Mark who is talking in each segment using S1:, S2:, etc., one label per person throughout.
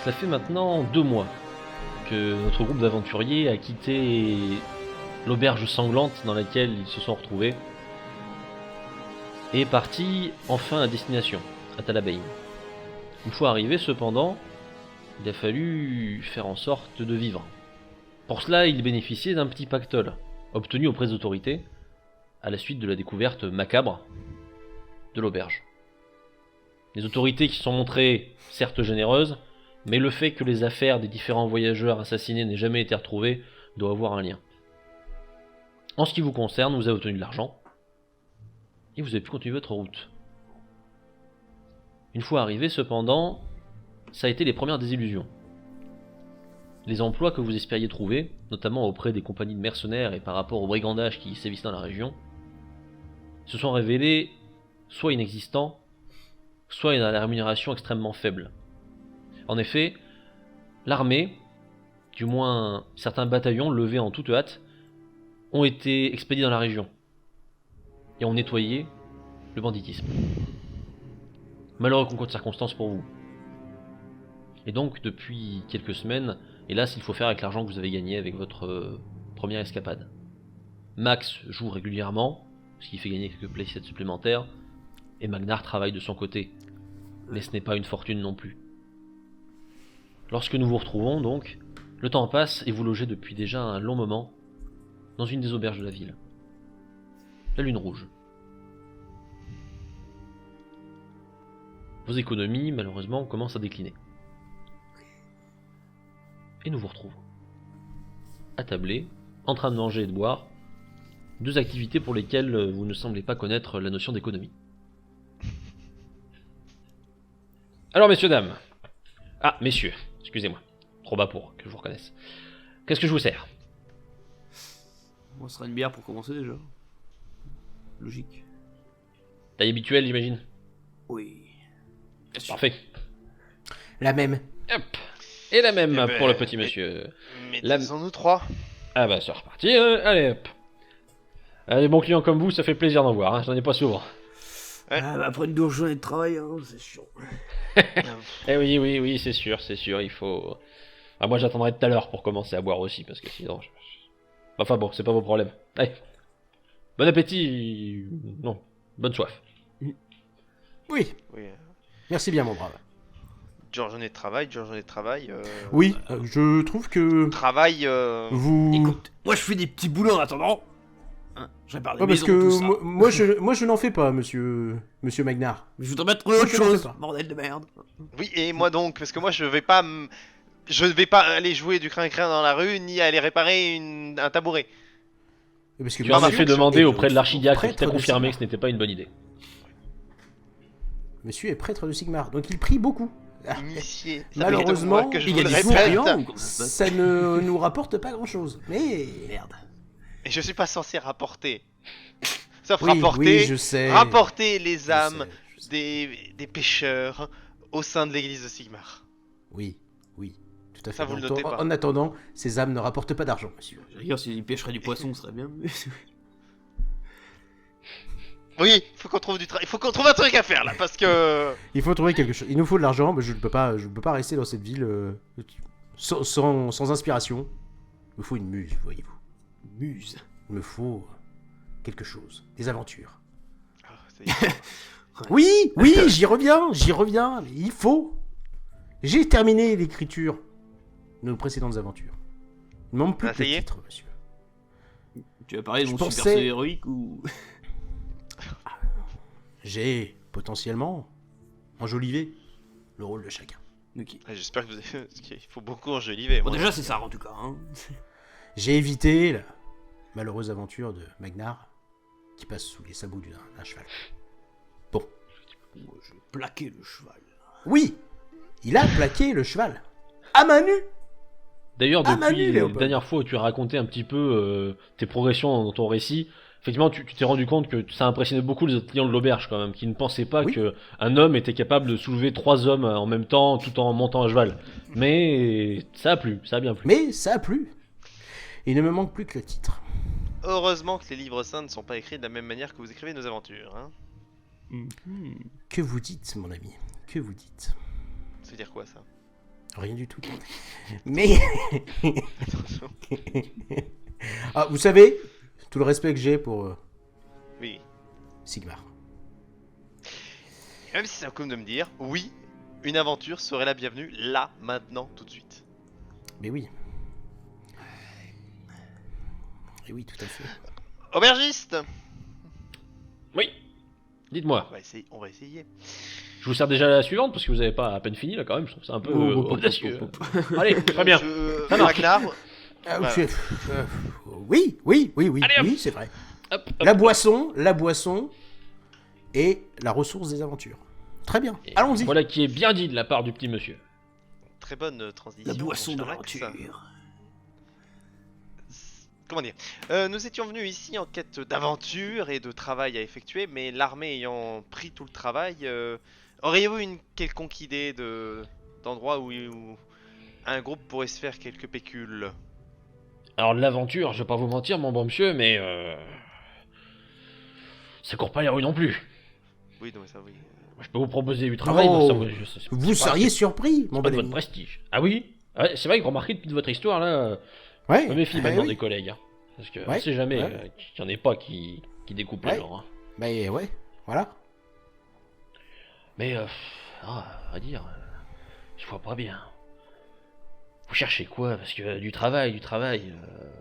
S1: Cela fait maintenant 2 mois que notre groupe d'aventuriers a quitté l'auberge sanglante dans laquelle ils se sont retrouvés et est parti enfin à destination, à Talabain. Une fois arrivé cependant, il a fallu faire en sorte de vivre. Pour cela, il bénéficiait d'un petit pactole, obtenu auprès des autorités, à la suite de la découverte macabre de l'auberge. Les autorités qui se sont montrées certes généreuses, mais le fait que les affaires des différents voyageurs assassinés n'aient jamais été retrouvées doit avoir un lien. En ce qui vous concerne, vous avez obtenu de l'argent, et vous avez pu continuer votre route. Une fois arrivé cependant, ça a été les premières désillusions. Les emplois que vous espériez trouver, notamment auprès des compagnies de mercenaires et par rapport au brigandage qui sévissent dans la région, se sont révélés soit inexistants, soit à la rémunération extrêmement faible. En effet, l'armée, du moins certains bataillons levés en toute hâte, ont été expédiés dans la région et ont nettoyé le banditisme. Malheureux concours de circonstances pour vous. Et donc, depuis quelques semaines, hélas, il faut faire avec l'argent que vous avez gagné avec votre première escapade. Max joue régulièrement, ce qui fait gagner quelques playsets supplémentaires, et Magnar travaille de son côté. Mais ce n'est pas une fortune non plus. Lorsque nous vous retrouvons donc, le temps passe et vous logez depuis déjà un long moment dans une des auberges de la ville. La Lune Rouge. Vos économies, malheureusement, commencent à décliner. Et nous vous retrouvons. Attablés, en train de manger et de boire, deux activités pour lesquelles vous ne semblez pas connaître la notion d'économie. Alors, messieurs, dames. Ah, messieurs, excusez-moi. Trop bas pour que je vous reconnaisse. Qu'est-ce que je vous sers?
S2: Moi, ce sera une bière pour commencer déjà. Logique.
S1: Taille habituelle, j'imagine?
S2: Oui. Bien sûr.
S1: Parfait.
S3: La même.
S1: Hop. Et la même
S4: Eh ben,
S1: pour le petit monsieur. La-
S4: Mettons-nous 3.
S1: Ah bah, c'est reparti. Allez, hop. Les bons clients comme vous, ça fait plaisir d'en voir. Hein. J'en ai pas souvent.
S4: Ouais.
S2: Ah, bah, après une dure journée de travail, hein, c'est chiant.
S1: Eh oui, c'est sûr, il faut... Ah, moi, j'attendrai tout à l'heure pour commencer à boire aussi, parce que sinon... Enfin bon, c'est pas vos problèmes. Allez. Bon appétit... Non, bonne soif.
S3: Oui,
S4: Oui.
S3: merci bien mon brave.
S4: Dure journée de travail.
S3: Oui, je trouve que
S4: Travail.
S3: vous...
S2: Écoute, moi je fais des petits boulots en attendant. Hein, je répare des
S3: Ouais, parce
S2: maisons, tout
S3: que
S2: ça.
S3: moi je n'en fais pas, monsieur Magnar.
S2: Mais je voudrais bien trouver
S3: Moi,
S2: autre
S3: je n'en fais
S2: chose,
S3: pas.
S2: bordel de merde.
S4: Oui, et moi donc, parce que moi je vais pas. Je ne vais pas aller jouer du crin-crin dans la rue, ni aller réparer un tabouret.
S3: Parce que
S1: Tu as en
S4: ma
S1: effet
S4: fonction
S1: demandé
S3: est
S1: auprès de l'archidiacre qui
S3: prêtre
S1: t'a
S3: de
S1: confirmé que
S3: Sigmar.
S1: ce n'était pas une bonne idée.
S3: Monsieur est prêtre de Sigmar, donc il prie beaucoup. Ah,
S4: Initié.
S3: malheureusement,
S4: que je
S2: il
S4: vous
S2: y a
S4: le
S2: des
S4: répète.
S2: souriants.
S3: ça ne nous rapporte pas grand-chose. Mais
S2: Merde.
S4: Et je suis pas censé rapporter. Sauf
S3: oui,
S4: rapporter.
S3: je sais.
S4: Rapporter les
S3: Je
S4: âmes
S3: sais.
S4: des pêcheurs au sein de l'église de Sigmar.
S3: Oui, tout à fait.
S4: Ça, vous le
S3: En-
S4: notez pas.
S3: En attendant, ces âmes ne rapportent pas d'argent, monsieur.
S2: D'ailleurs, s'il pêcherait du poisson, ce serait bien.
S4: Oui, il faut qu'on trouve un truc à faire là, parce que.
S3: Il faut trouver quelque chose. Il nous faut de l'argent, mais je ne peux pas rester dans cette ville sans inspiration. Il me faut une muse, voyez-vous.
S2: Muse.
S3: Il me faut quelque chose, des aventures.
S4: Ah, ça y est.
S3: Oui, j'y reviens. Mais il faut. J'ai terminé l'écriture de nos précédentes aventures. Il ne manque plus
S4: Ah,
S3: que
S4: ça
S3: le
S4: y est
S3: titre, monsieur.
S2: Tu vas parler de
S3: Je
S2: mon
S3: pensais-
S2: super saut héroïque ou.
S3: J'ai potentiellement enjolivé le rôle de chacun.
S2: Ok.
S4: Ah, j'espère que vous avez. Parce qu'il faut beaucoup enjoliver.
S2: Bon,
S4: moi.
S2: déjà, c'est ça en tout cas. Hein.
S3: J'ai évité la malheureuse aventure de Magnar qui passe sous les sabots d'un cheval.
S2: Moi, j'ai plaqué le cheval.
S3: Oui, il a plaqué le cheval. À main nue.
S1: D'ailleurs,
S3: Ah,
S1: depuis
S3: Manu,
S1: la
S3: Léopold.
S1: dernière fois où tu as raconté un petit peu tes progressions dans ton récit, effectivement, tu t'es rendu compte que ça impressionnait beaucoup les autres clients de l'auberge quand même, qui ne pensaient pas
S3: Oui.
S1: qu'un homme était capable de soulever 3 hommes en même temps, tout en montant à cheval. Mais ça a plu, ça a bien plu.
S3: Mais ça a plu. Il ne me manque plus que le titre.
S4: Heureusement que les livres saints ne sont pas écrits de la même manière que vous écrivez nos aventures. Hein.
S3: Que vous dites, mon ami? Que vous dites?
S4: Ça veut dire quoi ça?
S3: Rien du tout. Mais... ah, vous savez, tout le respect que j'ai pour
S4: Oui.
S3: Sigmar.
S4: Et même si c'est un coup de me dire, oui, une aventure serait la bienvenue, là, maintenant, tout de suite.
S3: Mais oui. Et oui, tout à fait.
S4: Aubergiste!
S1: Oui. Dites-moi.
S4: On va essayer.
S1: Je vous sers déjà la suivante parce que vous avez pas à peine fini là quand même. Je trouve ça un peu audacieux. Allez, très bien. Ça marche.
S4: Ragnar,
S3: Ah,
S4: Voilà.
S3: oui,
S1: Allez, hop.
S3: oui, c'est vrai.
S1: Hop, hop.
S3: La boisson et la ressource des aventures. Très bien,
S1: Et
S3: allons-y.
S1: Voilà qui est bien dit de la part du petit monsieur.
S4: très bonne transition.
S2: La boisson de
S4: mon cher Max.
S2: l'aventure.
S4: Comment dire Nous étions venus ici en quête d'aventure et de travail à effectuer, mais l'armée ayant pris tout le travail, auriez-vous une quelconque idée d'endroit où un groupe pourrait se faire quelques pécules?
S1: Alors l'aventure, je vais pas vous mentir mon bon monsieur, mais ça court pas les rues non plus.
S4: Oui, non, mais ça, oui.
S1: Je peux vous proposer du travail.
S3: Oh,
S1: moi, ça, moi, c'est
S3: Vous
S1: pas-
S3: seriez surpris, mon
S1: c'est pas
S3: bon
S1: de
S3: ami.
S1: votre prestige. Ah oui. Ouais, c'est vrai que remarquez depuis votre histoire là,
S3: Ouais,
S1: je me méfie
S3: bah
S1: maintenant
S3: oui.
S1: des collègues. Hein, parce que
S3: Ouais,
S1: on sait jamais
S3: ouais.
S1: qu'il y en ait pas qui découpent les
S3: Ouais.
S1: gens. Hein.
S3: Bah ouais, voilà.
S1: Mais à dire, je vois pas bien. Vous cherchez quoi? Parce que du travail.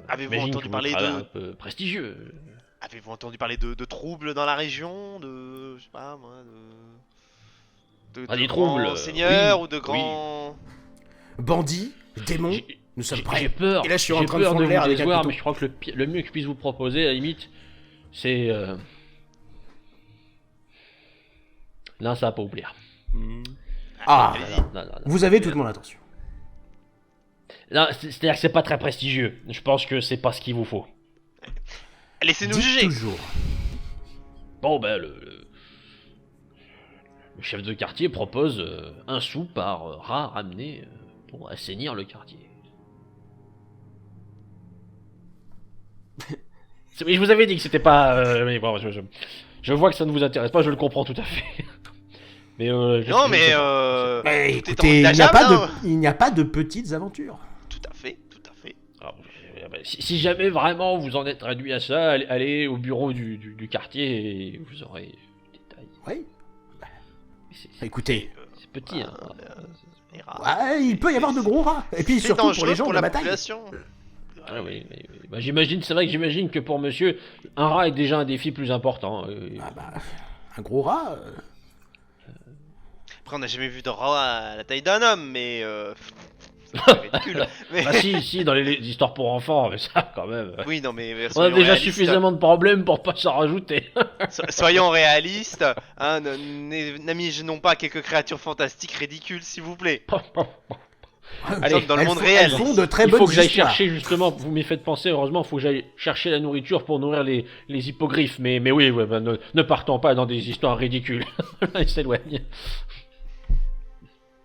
S4: Avez-vous
S1: j'imagine
S4: entendu
S1: que
S4: parler
S1: travail
S4: de-
S1: un peu prestigieux.
S4: Avez-vous entendu parler de troubles dans la région? Je sais pas moi,
S1: Ah,
S4: de
S1: des
S4: grands
S1: troubles,
S4: seigneurs
S1: oui,
S4: ou de grands...
S3: Bandits, démons,
S1: J'ai-
S3: nous sommes
S1: J'ai
S3: prêts.
S1: peur.
S3: Et là, je suis en
S1: j'ai
S3: train de
S1: peur
S3: fondre l'air
S1: vous
S3: avec un
S1: décevoir,
S3: couteau.
S1: mais je crois que le mieux que je puisse vous proposer, à la limite, c'est là, ça va pas vous plaire.
S3: Ah,
S4: Allez-y.
S1: Non.
S3: vous avez toute mon attention.
S1: Non, c'est-à-dire que c'est pas très prestigieux. Je pense que c'est pas ce qu'il vous faut.
S4: Laissez-nous
S3: Dites
S4: juger.
S3: toujours.
S1: Bon, ben, le chef de quartier propose un sou par rat ramené pour assainir le quartier. Mais je vous avais dit que c'était pas. Mais bon, je vois que ça ne vous intéresse pas, je le comprends tout à fait. Mais
S4: Non, mais
S1: sais pas.
S3: Eh,
S4: tout est
S3: écoutez, il n'y a
S4: envisageable,
S3: pas
S4: hein.
S3: il n'y a pas de petites aventures.
S4: Tout à fait, tout à fait.
S1: Alors, si jamais vraiment vous en êtes réduit à ça, allez au bureau du quartier et vous aurez des détails.
S3: Oui.
S1: Mais c'est
S3: Écoutez,
S1: petit, hein.
S4: Les rats.
S3: ouais, il peut y avoir de gros rats. Et puis
S4: C'est
S3: surtout pour
S4: dangereux
S3: les gens de
S4: la
S3: bataille.
S4: population.
S1: Ah oui. Bah, c'est vrai que j'imagine que pour monsieur, un rat est déjà un défi plus important.
S3: Ah bah, un gros rat.
S4: Après, on n'a jamais vu de rat à la taille d'un homme, mais c'est ridicule. Mais...
S1: Ah si, dans les histoires pour enfants, mais ça quand même.
S4: Oui, non, mais
S1: On a
S4: soyons
S1: déjà
S4: réalistes.
S1: suffisamment de problèmes pour pas s'en rajouter.
S4: Soyons réalistes. Hein, n'imaginons pas quelques créatures fantastiques ridicules, s'il vous plaît.
S1: Allez,
S4: sommes dans le
S3: elles
S4: monde
S3: font-
S4: réel.
S3: Elles font de très
S1: Il
S3: bonnes
S1: faut que j'aille
S3: histoires.
S1: chercher justement, vous m'y faites penser, heureusement, il faut que j'aille chercher la nourriture pour nourrir les hippogriffes. Mais oui, ouais, bah, ne partons pas dans des histoires ridicules. Là, il s'éloigne.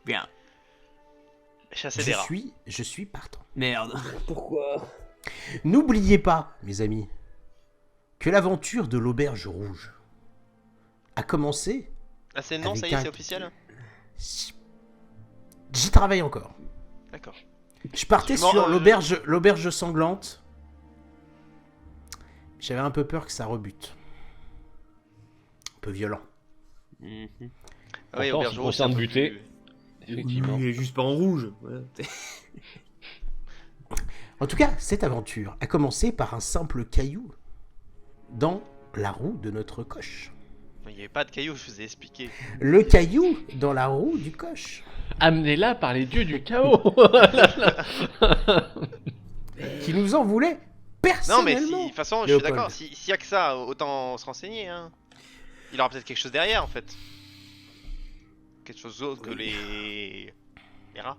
S2: Bien.
S4: Chasser des rats.
S3: Je suis partant.
S2: Merde.
S3: N'oubliez pas, mes amis, que l'aventure de l'auberge rouge a commencé.
S4: Ah, c'est le nom, ça y est, c'est officiel?
S3: J'y travaille encore.
S4: D'accord.
S3: Je partais
S4: Bon,
S3: sur l'auberge sanglante. J'avais un peu peur que ça rebute. Un peu violent.
S4: Ah oui,
S1: Pourtant,
S4: auberge
S1: ce qui
S4: rouge,
S1: concerne
S4: c'est un peu
S1: buter.
S4: plus-
S1: Effectivement.
S2: Il est juste pas en rouge. Voilà.
S3: En tout cas, cette aventure a commencé par un simple caillou dans la roue de notre coche.
S4: Il n'y avait pas de cailloux, je vous ai expliqué.
S3: Le caillou dans la roue du coche.
S1: Amenez-la par les dieux du chaos.
S3: Qui nous en voulait
S4: Non, mais
S3: personnellement.
S4: de toute façon, je suis
S3: Léopold.
S4: d'accord. S'il y a que ça, autant se renseigner. Hein. Il aura peut-être quelque chose derrière, en fait. Quelque chose d'autre que les rats.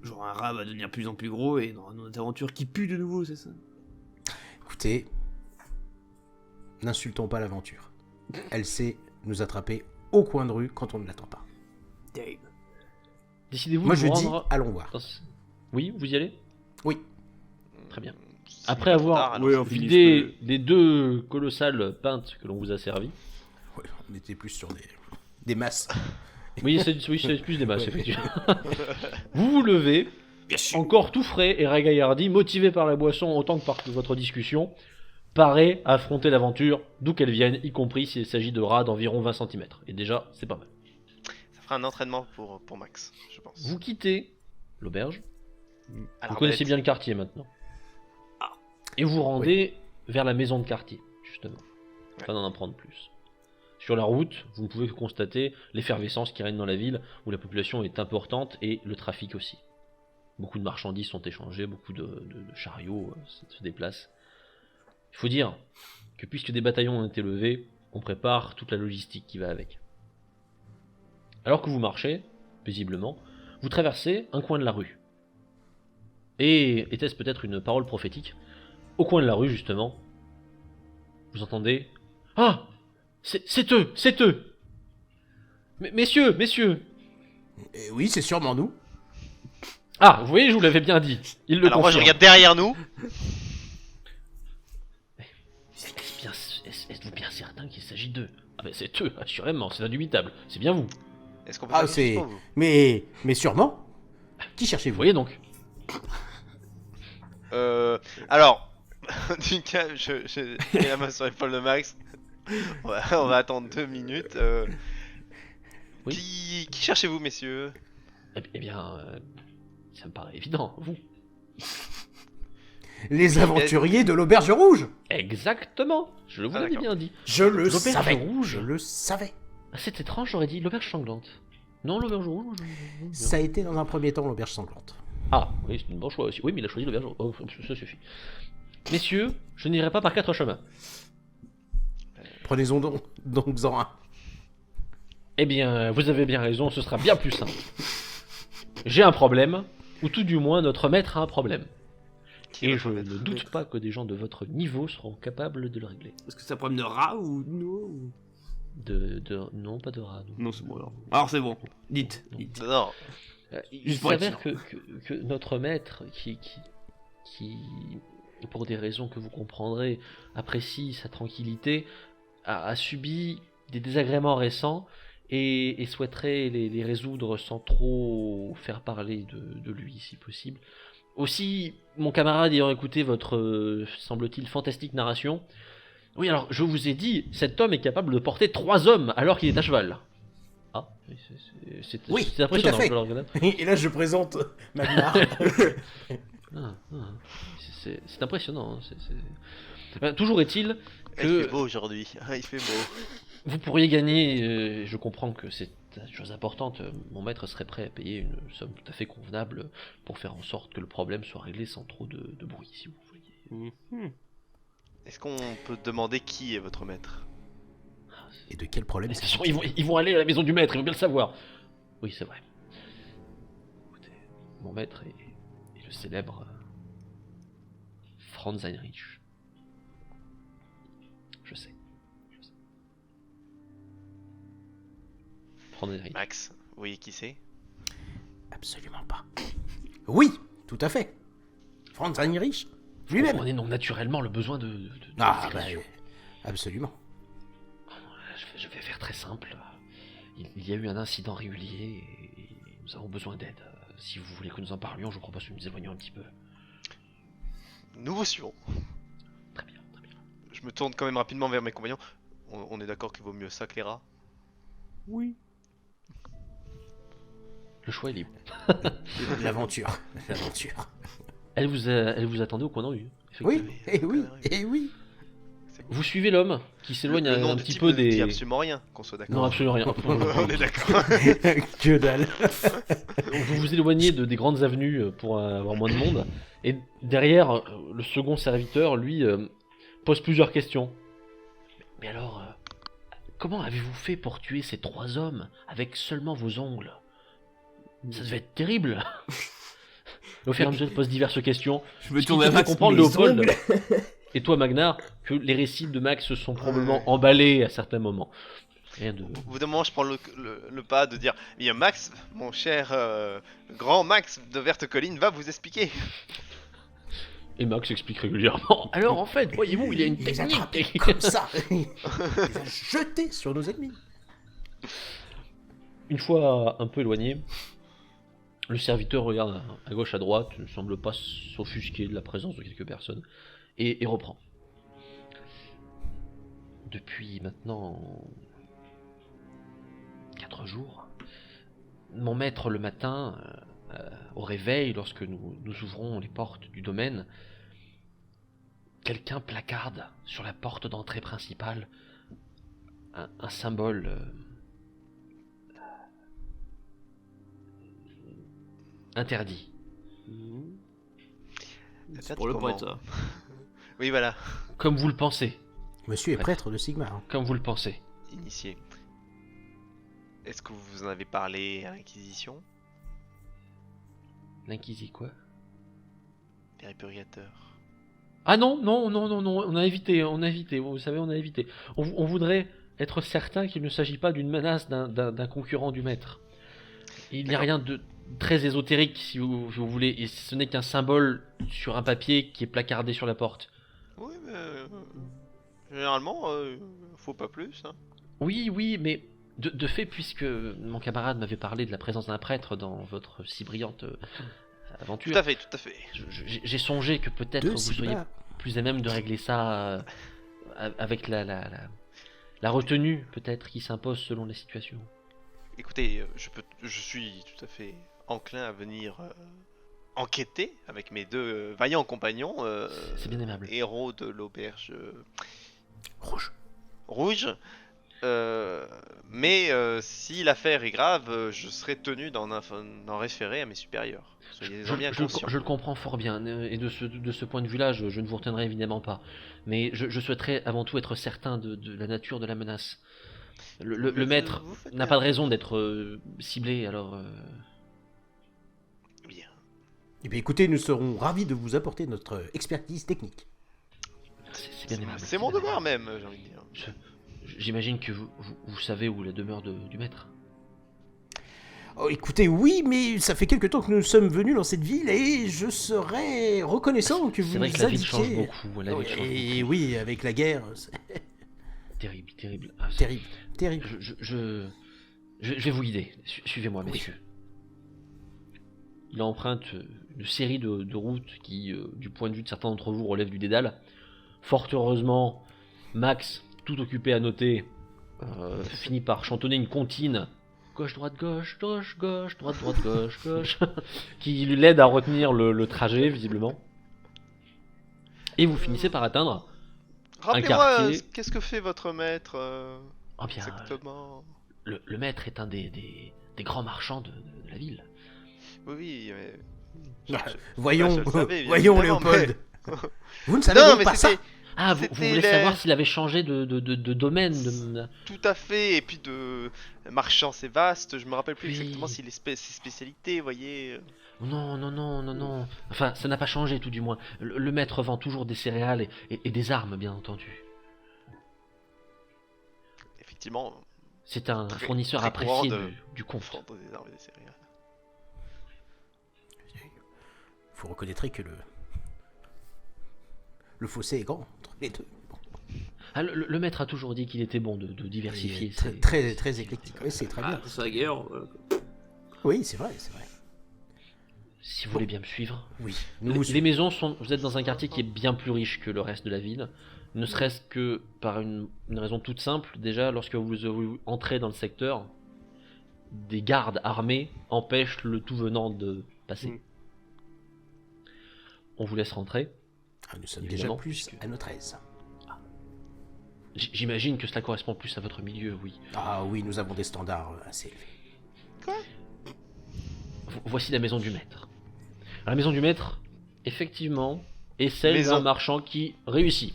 S2: Genre un rat va devenir de plus en plus gros et dans une aventure qui pue de nouveau, c'est ça?
S3: Écoutez, n'insultons pas l'aventure. Elle sait nous attraper au coin de rue quand on ne l'attend pas.
S2: Terrible.
S1: Décidez-vous
S3: Moi
S1: de
S3: je
S1: vous
S3: dis,
S1: rendre...
S3: allons voir.
S1: Oui, vous y allez?
S3: Oui.
S1: Très bien.
S4: C'est
S1: Après
S4: pas trop
S1: avoir
S4: tard, alors.
S2: Ouais, on finit
S1: vidé des deux colossales pintes que l'on vous a servi,
S3: Ouais, on était plus sur des masses.
S1: Oui, c'est plus des masses, effectivement. Vous vous levez,
S2: Bien sûr.
S1: encore tout frais et ragaillardi, motivé par la boisson autant que par votre discussion, paré à affronter l'aventure, d'où qu'elle vienne, y compris s'il s'agit de rats d'environ 20 cm. Et déjà, c'est pas mal.
S4: Ça fera un entraînement pour Max, je pense.
S1: Vous quittez l'auberge,
S4: À
S1: vous connaissez bien le quartier maintenant. Et vous rendez vers la maison de quartier, justement. Afin d'en apprendre plus. Sur la route, vous ne pouvez que constater l'effervescence qui règne dans la ville, où la population est importante et le trafic aussi. Beaucoup de marchandises sont échangées, beaucoup de chariots se déplacent. Il faut dire que puisque des bataillons ont été levés, on prépare toute la logistique qui va avec. Alors que vous marchez, paisiblement, vous traversez un coin de la rue. Et était-ce peut-être une parole prophétique? Au coin de la rue, justement, vous entendez « Ah, c'est eux, c'est eux !»« Messieurs, messieurs !»
S3: Oui, c'est sûrement nous.
S1: Ah, vous voyez, je vous l'avais bien dit. Il le
S4: Alors moi je
S1: confirme.
S4: regarde derrière nous.
S1: Êtes-vous bien certain qu'il s'agit d'eux? Ah ben c'est eux, assurément, c'est indubitable. C'est bien vous.
S4: Est-ce qu'on peut
S3: Ah,
S4: faire
S3: c'est...
S4: quelque chose pour vous
S3: Mais sûrement. Qui
S1: Vous
S3: cherchez-vous?
S1: voyez donc.
S4: Alors, du cas, je mets la main sur l'épaule de Max. On va attendre 2 minutes.
S1: Oui.
S4: Qui cherchez-vous, messieurs?
S1: Eh bien, ça me paraît évident, vous.
S3: Les aventuriers de l'Auberge Rouge.
S1: Exactement, je vous
S4: Ah,
S1: l'avais
S4: d'accord.
S1: bien dit.
S3: Je le
S1: L'Auberge
S3: savais.
S1: Rouge.
S3: Je le savais.
S1: Ah, c'est étrange, j'aurais dit l'auberge sanglante. Non, l'auberge rouge.
S3: Ça a été dans un premier temps l'Auberge Sanglante.
S1: Ah, oui, c'est une bon choix aussi. Oui, mais il a choisi l'auberge rouge. Oh, ça suffit. Messieurs, je n'irai pas par 4 chemins.
S3: Prenez-en donc en un.
S1: Eh bien, vous avez bien raison, ce sera bien plus simple. J'ai un problème, ou tout du moins notre maître a un problème.
S4: Qui est
S1: Et
S4: votre
S1: je
S4: maître?
S1: ne doute pas que des gens de votre niveau seront capables de le régler.
S2: Est-ce que c'est un problème de rat ou nous
S1: Non, pas de rat. non.
S2: Non, c'est bon alors. Alors c'est bon. Dites.
S4: Non,
S1: Il
S2: Juste pour être
S1: s'avère que notre maître, qui, pour des raisons que vous comprendrez, apprécie sa tranquillité, a subi des désagréments récents et souhaiterait les résoudre sans trop faire parler de lui, si possible. Aussi, mon camarade ayant écouté votre, semble-t-il, fantastique narration, oui, alors, je vous ai dit, cet homme est capable de porter 3 hommes alors qu'il est à cheval. Ah,
S3: Oui,
S1: c'est impressionnant,
S3: tout à fait.
S1: je le reconnais.
S3: Et là, je présente Magnar.
S1: C'est impressionnant. Ben, toujours est-il
S4: il fait
S1: que
S4: beau aujourd'hui. Il fait beau.
S1: vous pourriez gagner, je comprends que c'est une chose importante, mon maître serait prêt à payer une somme tout à fait convenable pour faire en sorte que le problème soit réglé sans trop de bruit, si vous voyez.
S4: Est-ce qu'on peut demander qui est votre maître?
S3: Et de quel problème
S1: Mais de toute façon, ils vont aller à la maison du maître, ils vont bien le savoir. Oui, c'est vrai. Écoutez, mon maître est le célèbre Franz Heinrich. Je sais. Franz Heinrich.
S4: Max? Oui, qui c'est?
S3: Absolument pas. Oui, tout à fait. Franz Heinrich lui-même.
S1: On est donc naturellement le besoin de
S3: Ah, bah,
S1: discrétion.
S3: absolument.
S1: Je vais faire très simple. Il y a eu un incident régulier et nous avons besoin d'aide. Si vous voulez que nous en parlions, je propose que nous nous éloignions un petit peu.
S4: Nous vous suivons.
S1: Très bien, très bien.
S4: Je me tourne quand même rapidement vers mes compagnons. On est d'accord qu'il vaut mieux ça que les rats?
S2: Oui.
S1: Le choix est libre.
S3: L'aventure. L'aventure.
S1: Elle vous attendait au coin de rue.
S3: Oui,
S1: effectivement.
S3: et oui.
S1: Vous suivez l'homme qui s'éloigne
S4: Le nom
S1: un
S4: du
S1: petit
S4: type
S1: peu
S4: ne dit
S1: des...
S4: absolument rien, qu'on soit d'accord.
S1: Non, absolument rien.
S4: On est d'accord.
S3: Que dalle.
S1: Vous vous éloignez des grandes avenues pour avoir moins de monde. Et derrière, le second serviteur, lui, pose plusieurs questions. Mais alors, comment avez-vous fait pour tuer ces 3 hommes avec seulement vos ongles? Ça devait être terrible. Au fur et à mesure, il pose diverses questions.
S2: Je me
S1: Ce qui
S2: tourne
S1: te
S2: vers
S1: fait
S2: Max.
S1: comprendre,
S2: mes
S1: Léopold,
S2: ongles.
S1: et toi, Magnar, que les récits de Max se sont probablement emballés à certains moments. Rien de...
S4: Au bout d'un moment, je prends le pas de dire bien Max, mon cher grand Max de Verte Colline va vous expliquer.
S1: Et Max explique régulièrement. Alors, en fait, voyez-vous, il y a une
S3: Les attraper
S1: technique.
S3: comme ça. Les a jetés sur nos ennemis.
S1: Une fois un peu éloigné, le serviteur regarde à gauche, à droite, ne semble pas s'offusquer de la présence de quelques personnes, et reprend. Depuis maintenant 4 jours, mon maître le matin, au réveil, lorsque nous ouvrons les portes du domaine, quelqu'un placarde sur la porte d'entrée principale un symbole interdit.
S2: C'est pour le
S4: Comment
S2: prêtre, ça.
S4: Oui, voilà,
S3: Comme
S1: Comme vous le pensez.
S3: Monsieur est prêtre de Sigma. Hein.
S1: Comme vous le pensez.
S4: initié. Est-ce que vous en avez parlé à l'Inquisition?
S1: L'inquisi quoi?
S4: Père Purgateur.
S1: Ah non, on a évité, vous savez, on a évité. On voudrait être certain qu'il ne s'agit pas d'une menace d'un concurrent du maître. Il n'y a
S4: D'accord.
S1: rien de très ésotérique, si vous voulez, et ce n'est qu'un symbole sur un papier qui est placardé sur la porte.
S4: Oui, mais généralement, faut pas plus. Hein.
S1: Oui, mais de fait, puisque mon camarade m'avait parlé de la présence d'un prêtre dans votre si brillante aventure,
S4: Tout à fait.
S1: j'ai songé que peut-être
S3: De
S1: vous seriez
S3: Sigma.
S1: plus à même de régler ça avec la retenue, peut-être, qui s'impose selon les situations.
S4: Écoutez, je suis tout à fait enclin à venir enquêter avec mes deux vaillants compagnons,
S1: C'est bien aimable.
S4: héros de l'auberge
S3: Rouge.
S4: rouge. Mais si l'affaire est grave, je serai tenu d'en référer à mes supérieurs. Soyez-en bien conscients.
S1: Je le comprends fort bien, et de ce point de vue-là, je ne vous retiendrai évidemment pas. Mais je souhaiterais avant tout être certain de la nature de la menace. Le maître
S4: Vous faites
S1: n'a
S4: bien.
S1: pas de raison d'être ciblé, alors...
S4: Bien.
S3: Eh bien, écoutez, nous serons ravis de vous apporter notre expertise technique.
S1: c'est bien aimable.
S4: C'est mon
S1: bien
S4: devoir
S1: aimable.
S4: même, j'ai envie de dire.
S1: J'imagine que vous savez où est la demeure du maître.
S3: Oh, écoutez, oui, mais ça fait quelque temps que nous sommes venus dans cette ville et je serais reconnaissant que vous
S1: C'est vrai que
S3: nous
S1: la ville change
S3: indiquiez.
S1: beaucoup. La ville change
S3: Et
S1: beaucoup.
S3: oui, avec la guerre, c'est
S1: Terrible. Ah,
S3: terrible, terrible.
S1: Je vais vous guider. Suivez-moi, messieurs. Il emprunte une série de routes qui, du point de vue de certains d'entre vous, relèvent du dédale. Fort heureusement, Max, tout occupé à noter, finit par chantonner une comptine. Gauche, droite, gauche, droite, gauche, qui l'aide à retenir le trajet, visiblement. Et vous finissez par atteindre
S4: Rappelez-moi,
S1: quartier.
S4: qu'est-ce que fait votre maître
S1: Ah bien,
S4: exactement?
S1: le maître est un des grands marchands de la ville.
S4: Oui, mais...
S3: Ah, voyons,
S4: je le savais, bien
S3: voyons,
S4: évidemment,
S3: Léopold. Vous ne savez
S4: Non,
S3: donc
S4: mais
S3: pas ça
S4: c'était
S1: Ah, vous
S4: C'était
S1: voulez
S4: les-
S1: savoir s'il avait changé de domaine
S4: tout à fait, et puis de marchand, c'est vaste, je me rappelle plus
S1: Oui.
S4: exactement s'il est ses spécialités, vous voyez.
S1: Non. Enfin, ça n'a pas changé, tout du moins. Le maître vend toujours des céréales et des armes, bien entendu.
S4: Effectivement,
S1: C'est un
S4: Très-
S1: fournisseur
S4: très
S1: apprécié
S4: courant de-
S1: du comte.
S4: vendre des armes et des céréales.
S3: Vous reconnaîtrez que le fossé est grand entre les deux. Bon.
S1: Ah, le maître a toujours dit qu'il était bon de
S3: Il
S1: diversifier.
S3: est très,
S1: ses-
S3: très, très éclectique. Oui, c'est très bien.
S2: Ah, c'est la guerre.
S3: Oui, c'est vrai, c'est vrai.
S1: Si vous voulez bien me suivre.
S3: Oui,
S1: Les,
S3: nous vous
S1: les
S3: suivons.
S1: maisons sont. Vous êtes dans un quartier qui est bien plus riche que le reste de la ville. Ne serait-ce que par une raison toute simple. Déjà, lorsque vous entrez dans le secteur, des gardes armés empêchent le tout venant de passer.
S2: Mm.
S1: On vous laisse rentrer.
S3: Ah, nous sommes
S1: Évidemment,
S3: déjà plus
S1: puisque-
S3: à notre aise.
S1: J'imagine que cela correspond plus à votre milieu, oui.
S3: Ah oui, nous avons des standards assez élevés.
S1: Voici la maison du maître. Alors, la maison du maître, effectivement, est celle
S4: Maison.
S1: d'un marchand qui réussit.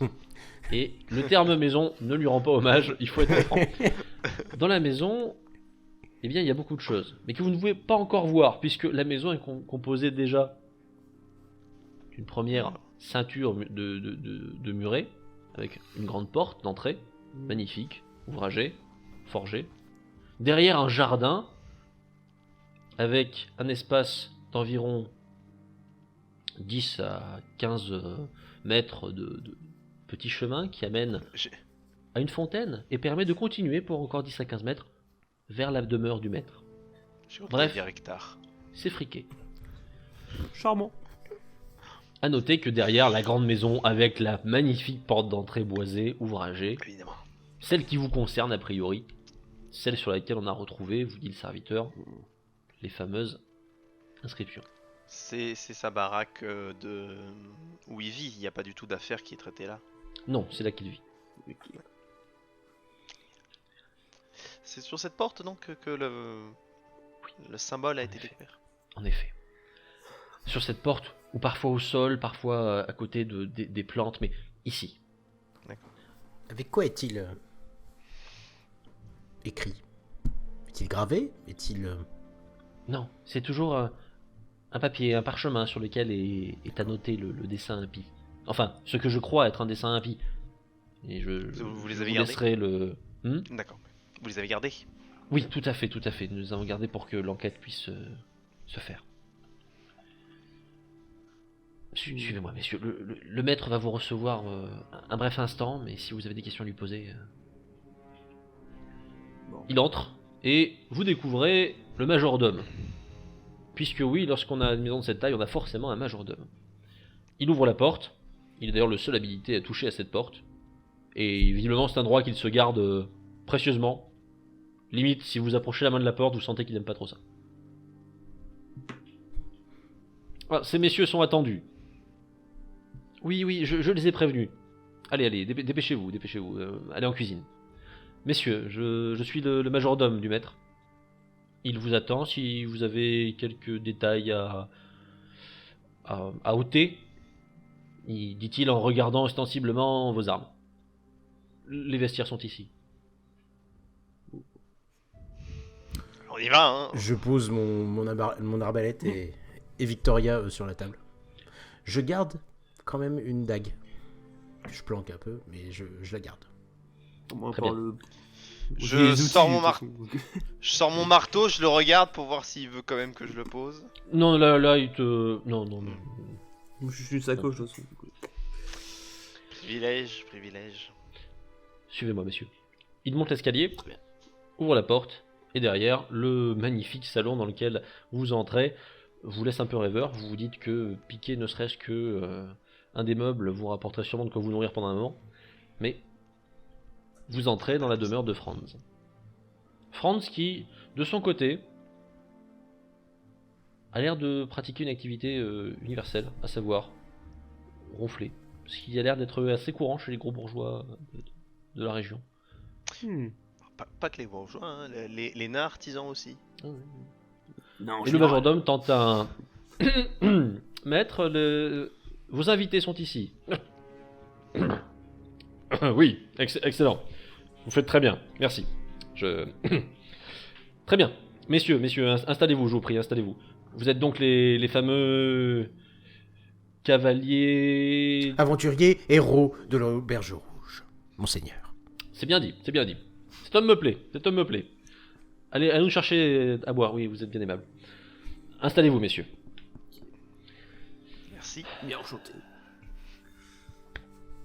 S1: Et le terme maison ne lui rend pas hommage, il faut être franc. Dans la maison, eh bien, il y a beaucoup de choses, mais que vous ne pouvez pas encore voir, puisque la maison est composée déjà d'une première ceinture de muret, avec une grande porte d'entrée, magnifique, ouvragée, forgée. Derrière, un jardin, avec un espace d'environ 10 à 15 mètres de petits chemins qui amènent
S4: J'ai-
S1: à une fontaine et permet de continuer pour encore 10 à 15 mètres vers la demeure du maître.
S4: J'ai compris
S1: Bref.
S4: dire hectare.
S1: C'est friqué.
S2: Charmant.
S1: À noter que derrière la grande maison, avec la magnifique porte d'entrée boisée, ouvragée,
S4: Évidemment.
S1: celle qui vous concerne a priori, celle sur laquelle on a retrouvé, vous dit le serviteur, les fameuses inscriptions.
S4: C'est sa baraque où il vit. Il n'y a pas du tout d'affaire qui est traitée là.
S1: Non, c'est là qu'il vit.
S4: C'est sur cette porte donc que le symbole a été découvert.
S1: En effet. Sur cette porte, ou parfois au sol, parfois à côté des plantes, mais ici.
S3: Avec quoi est-il écrit? Est-il gravé? Est-il...
S1: Non, c'est toujours un papier, un parchemin sur lequel est annoté le dessin impie. Enfin, ce que je crois être un dessin impie. Et
S4: Vous les
S1: je
S4: avez
S1: vous
S4: gardés
S1: laisserai le...
S4: D'accord. Vous les avez gardés?
S1: Oui, tout à fait, tout à fait. Nous les avons gardés pour que l'enquête puisse se faire. Suivez-moi, messieurs. Le maître va vous recevoir un bref instant, mais si vous avez des questions à lui poser...
S2: Bon.
S1: Il entre, et vous découvrez le majordome. Puisque oui, lorsqu'on a une maison de cette taille, on a forcément un majordome. Il ouvre la porte, il est d'ailleurs le seul habilité à toucher à cette porte, et visiblement c'est un droit qu'il se garde précieusement. Limite, si vous approchez la main de la porte, vous sentez qu'il n'aime pas trop ça. Ah, ces messieurs sont attendus. Oui, je les ai prévenus. Allez, dépêchez-vous, allez en cuisine. Messieurs, je suis le majordome du maître. Il vous attend si vous avez quelques détails à ôter, dit-il en regardant ostensiblement vos armes. Les vestiaires sont ici.
S4: On y va, hein.
S3: Je pose mon arbalète et Victoria sur la table. Je garde quand même une dague. Je planque un peu, mais je la garde.
S2: Moi,
S1: Très
S2: par
S1: bien.
S2: le...
S4: Je
S2: J'ai les outils,
S4: sors
S2: de
S4: mon
S2: toute façon.
S4: Je sors mon marteau, je le regarde pour voir s'il veut quand même que je le pose.
S1: Non, là, il te... Non.
S2: Moi, je suis une sacoche de toute façon.
S4: Privilège.
S1: Suivez-moi, messieurs. Il monte l'escalier, ouvre la porte, et derrière, le magnifique salon dans lequel vous entrez vous laisse un peu rêveur. Vous vous dites que piquer ne serait-ce que un des meubles vous rapporterait sûrement de quoi vous nourrir pendant un moment. Mais vous entrez dans la demeure de Franz. Franz qui, de son côté, a l'air de pratiquer une activité universelle, à savoir ronfler. Ce qui a l'air d'être assez courant chez les gros bourgeois de la région.
S4: Pas que les bourgeois, hein, les nains artisans aussi.
S2: Non,
S1: Et le majordome tente un... Maître, vos invités sont ici. Oui, excellent. Vous faites très bien, merci. Très bien. Messieurs, installez-vous, je vous prie, installez-vous. Vous êtes donc les fameux... cavaliers...
S3: Aventurier, héros de l'auberge rouge. Monseigneur.
S1: C'est bien dit. Cet homme me plaît. Allez nous chercher à boire, oui, vous êtes bien aimable. Installez-vous, messieurs.
S4: Merci.
S2: Bien enchanté.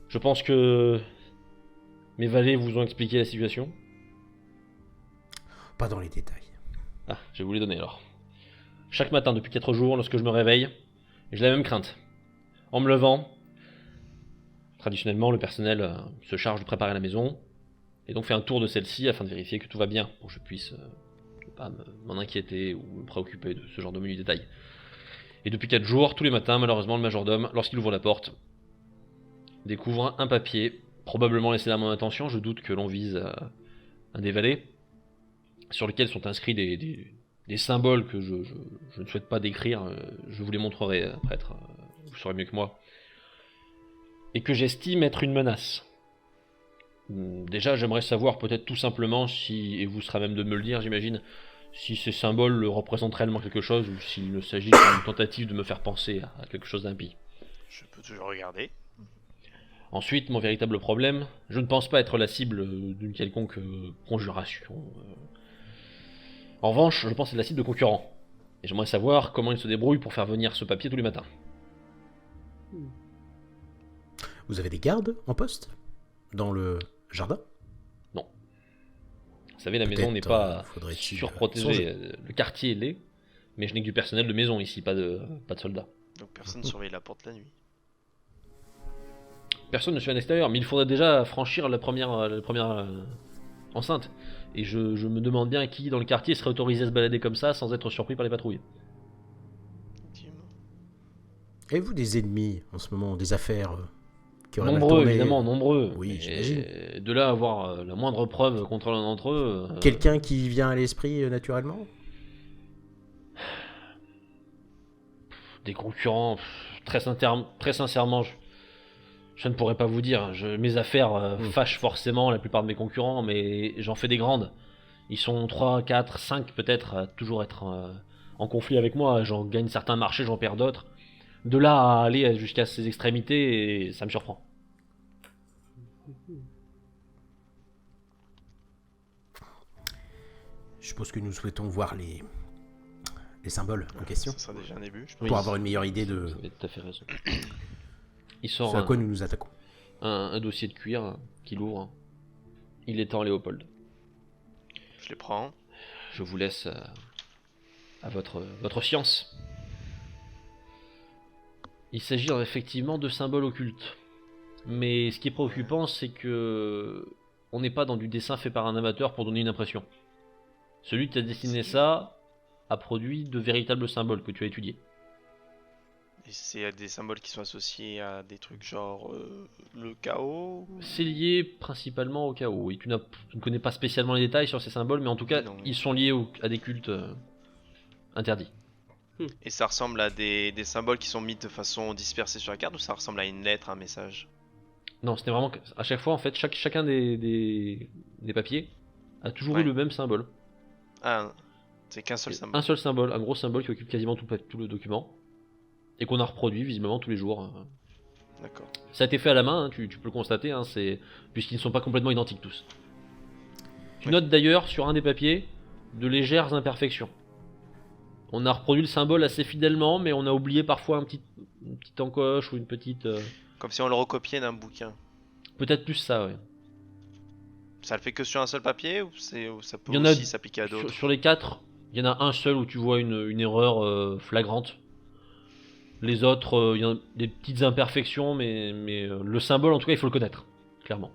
S1: Je pense que mes valets vous ont expliqué la situation.
S3: Pas dans les détails.
S1: Ah, je vais vous les donner alors. Chaque matin depuis 4 jours, lorsque je me réveille, j'ai la même crainte. En me levant, traditionnellement, le personnel se charge de préparer la maison, et donc fait un tour de celle-ci afin de vérifier que tout va bien, pour que je puisse pas m'en inquiéter ou me préoccuper de ce genre de menu détail. Et depuis 4 jours, tous les matins, malheureusement, le majordome, lorsqu'il ouvre la porte, découvre un papier, probablement laissé à mon intention, je doute que l'on vise un des valets, sur lequel sont inscrits des symboles que je ne souhaite pas décrire, je vous les montrerai, prêtre, vous saurez mieux que moi, et que j'estime être une menace. Déjà, j'aimerais savoir peut-être tout simplement si, et vous serez même de me le dire, j'imagine, si ces symboles représentent réellement quelque chose ou s'il ne s'agit d'une tentative de me faire penser à quelque chose d'impie.
S4: Je peux toujours regarder.
S1: Ensuite, mon véritable problème, je ne pense pas être la cible d'une quelconque conjuration. En revanche, je pense être la cible de concurrents. Et j'aimerais savoir comment ils se débrouillent pour faire venir ce papier tous les matins.
S3: Vous avez des gardes en poste? Dans le jardin?
S1: savez, la maison n'est
S3: Peut-être,
S1: pas
S3: faudrait-il
S1: surprotégée.
S3: songer.
S1: Le quartier l'est, mais je n'ai que du personnel de maison ici, pas de soldats.
S4: Donc personne surveille la porte la nuit.
S1: Personne ne suit à l'extérieur, mais il faudrait déjà franchir la première enceinte. Et je me demande bien qui dans le quartier serait autorisé à se balader comme ça sans être surpris par les patrouilles.
S4: Effectivement.
S3: Avez-vous des ennemis en ce moment, des affaires qui auraient mal
S1: Nombreux,
S3: tourné
S1: évidemment, nombreux.
S3: Oui,
S1: Et
S3: j'imagine.
S1: de là à avoir la moindre preuve contre l'un d'entre eux.
S3: Quelqu'un qui vient à l'esprit naturellement?
S1: Des concurrents, très sincèrement, je ne pourrais pas vous dire. Mes affaires fâchent forcément la plupart de mes concurrents, mais j'en fais des grandes. Ils sont 3, 4, 5 peut-être à toujours être en conflit avec moi. J'en gagne certains marchés, j'en perds d'autres. De là à aller jusqu'à ces extrémités, ça me surprend.
S3: Je suppose que nous souhaitons voir les symboles en question
S4: Ça sera déjà un début, je pense.
S1: Oui,
S3: pour avoir une meilleure idée de
S1: Vous avez tout à fait raison. Il
S3: ce
S1: sort
S3: à quoi nous nous attaquons.
S1: un dossier de cuir qu'il ouvre. Il est temps, Léopold.
S4: Je les prends.
S1: Je vous laisse à votre science. Il s'agit effectivement de symboles occultes. Mais ce qui est préoccupant, c'est que on n'est pas dans du dessin fait par un amateur pour donner une impression. Celui qui a dessiné ça a produit de véritables symboles que tu as étudiés.
S4: Et c'est des symboles qui sont associés à des trucs genre le chaos.
S1: C'est lié principalement au chaos. Et tu ne connais pas spécialement les détails sur ces symboles, mais en tout cas,
S4: Non.
S1: ils sont liés à des cultes interdits.
S4: Et ça ressemble à des symboles qui sont mis de façon dispersée sur la carte ou ça ressemble à une lettre, un message?
S1: Non, c'était vraiment à chaque fois en fait, chacun des papiers a toujours eu
S4: Ouais.
S1: le même symbole.
S4: Ah, c'est qu'un seul symbole.
S1: Un seul symbole, un gros symbole qui occupe quasiment tout le document et qu'on a reproduit visiblement tous les jours.
S4: D'accord.
S1: Ça a été fait à la main, hein, tu peux le constater, hein, puisqu'ils ne sont pas complètement identiques tous. Tu
S4: Oui.
S1: notes d'ailleurs sur un des papiers de légères imperfections. On a reproduit le symbole assez fidèlement, mais on a oublié parfois une petite encoche ou une petite.
S4: Comme si on le recopiait d'un bouquin.
S1: Peut-être plus ça, ouais.
S4: Ça le fait que sur un seul papier ou ça peut
S1: Il y en a
S4: aussi s'appliquer à d'autres?
S1: sur les 4, il y en a un seul où tu vois une erreur flagrante. Les autres, il y a des petites imperfections, mais le symbole, en tout cas, il faut le connaître, clairement.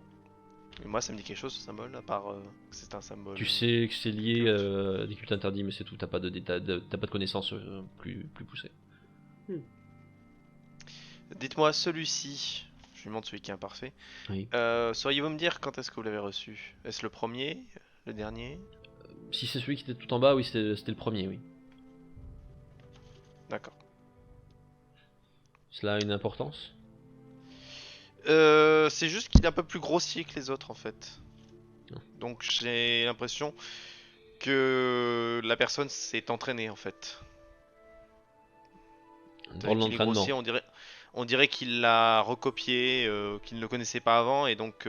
S4: Et moi ça me dit quelque chose ce symbole, à part que c'est un symbole.
S1: Tu sais que c'est lié à des cultes interdits, mais c'est tout, t'as pas de détails, t'as pas de connaissances plus poussées.
S4: Dites-moi celui-ci, je lui montre celui qui est imparfait.
S1: Oui.
S4: Sauriez-vous me dire quand est-ce que vous l'avez reçu? Est-ce le premier? Le dernier?
S1: Si c'est celui qui était tout en bas, oui, c'était le premier, oui.
S4: D'accord.
S1: Cela a une importance?
S4: C'est juste qu'il est un peu plus grossier que les autres en fait.
S1: Non.
S4: Donc j'ai l'impression que la personne s'est entraînée en fait.
S1: Dans
S4: Qu'il est
S1: l'entraînement.
S4: grossier, on dirait qu'il l'a recopié, qu'il ne le connaissait pas avant et donc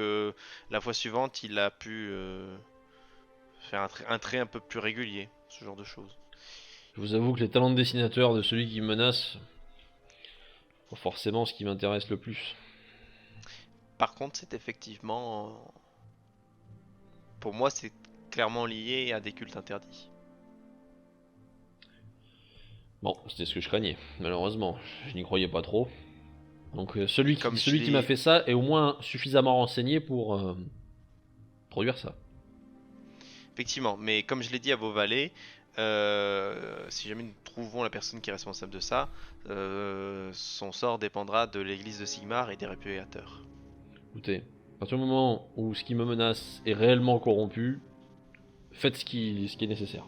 S4: la fois suivante il a pu faire un trait un peu plus régulier, ce genre de choses.
S1: Je vous avoue que les talents de dessinateur de celui qui me menace, pas forcément ce qui m'intéresse le plus.
S4: Par contre c'est effectivement, pour moi c'est clairement lié à des cultes interdits.
S1: Bon, c'était ce que je craignais, malheureusement. Je n'y croyais pas trop. Donc celui
S4: Comme je
S1: qui
S4: l'ai-
S1: m'a fait ça est au moins suffisamment renseigné pour produire ça.
S4: Effectivement, mais comme je l'ai dit à vos valets, si jamais nous trouvons la personne qui est responsable de ça, son sort dépendra de l'église de Sigmar et des répugnateurs.
S1: Écoutez, à partir du moment où ce qui me menace est réellement corrompu, faites ce qui est nécessaire.